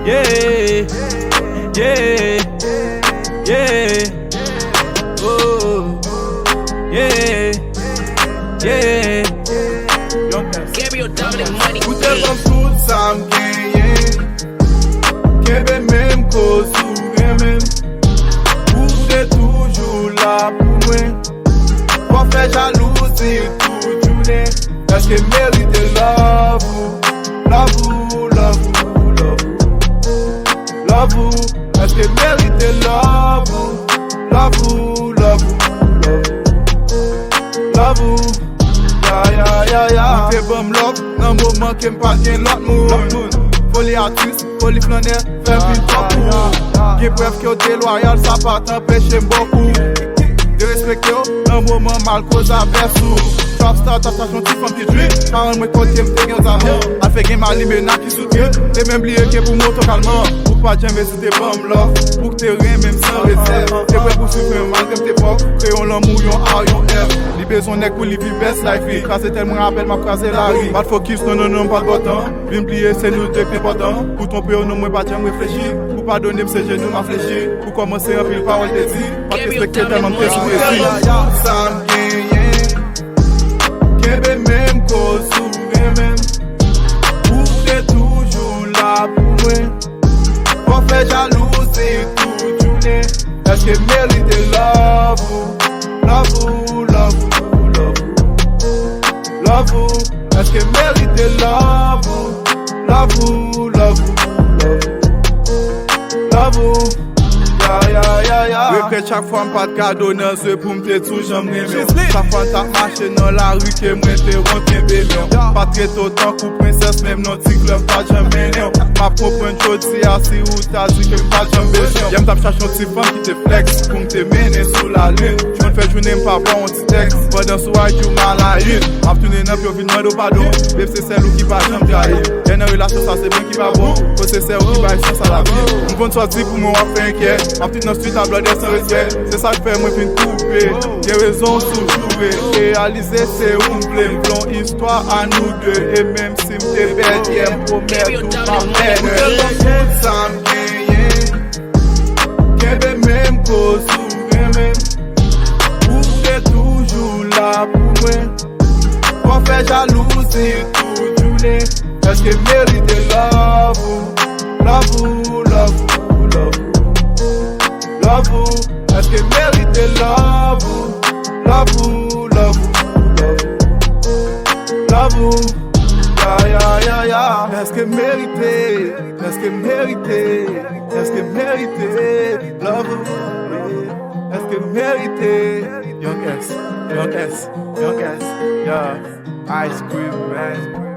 Yeah, yeah, yeah. Oh, yeah, yeah. Gabriel Dominic Money. Ou telman tout sa m genye, kebe menm koz ou gen menm. Ou te toujou la pou mwen, kwa fe jalousi tout jounen. Eske merite love ou, love ou, love ou, love ou, love ou. Eske merite love ou, love ou, love ou, love ou, love ou. Ou te bom love, nan mouman ke m pa gen lot moun. Foli artist, foli flaner, fè pil top ou. Ge bref ke ou deloyal, sa pa t'empêche m bokou. De respekte ou, nan mouman mal koz aversou. Trapstar, tapstation ti fam ki dwi, paran mwen kote m te gen zaman. Al fe gen mali men ki soute, te men bliye ke pou moto kalman. Pou pa djem vezi te bom love, pou te ren menm san rezerv. Te wè pou soufren malgrem te pok, kreyon l'amou yon A yon F. Li bezon nek pou li vi best life vi, krase tel mwen rappel ma krase la ri. Bad focus non pat botan, vin bliye se nou dek nepotan. Pou ton pe yo nou mwen pa djem reflechi, pou pa donem se genou ma flechi. Pou komanse an pil parol te di, pa te spekte telman te soufresi. Kebe menm koz ou gen menm, ou te toujou la pou mwen. Kwa fe jalousi tout jounen. Eske merite love ou, love ou, love ou, love ou, love ou. Eske merite love ou, love ou, love ou, love ou. Repre chak fwa m pat kado nan zwe pou m te tou jam neme. Chak fwa tap mache nan la ru ke mwen te ronken bebe. Pat reto tan kou prinses mem nan ti klub pa jam mene. Ma propon jodi asi ou ta di ke m pa jam beje. Yem tap chache yon ti fam ki te flex pou m te mene sou la lune. Jwen fè jounen m pa ba yon ti text, padan sou ay ki ou mal a yin. Ap tounen ap yo vin mando pardon, beb se sel ou ki pa jam trahi. Yen nan relasyon sa se ben ki pa bon, ko se sel ou ki ba yon sa la vi. M kon so di pou m wap fè enke, ap tit nan street a blode sans respect. Se sa k fè mwen fin koupe, gen rezon sou jouwe. Realize se ou m ple, m plon histwa a nou de. E menm si m te bet, yem promet ou ma mène. Ou telman tout sa m genye, kebe menm koz ou gen menm. Ou te toujou la pou mwen, kwa fe jalousi tout jounen. Eske merite love ou, love ou, love ou, love ou, love ou. Eske merite love ou, love ou, love ou, love ou. Eske merite, eske merite, eske merite love ou. Eske merite. Young S, yeah. Ice cream, man.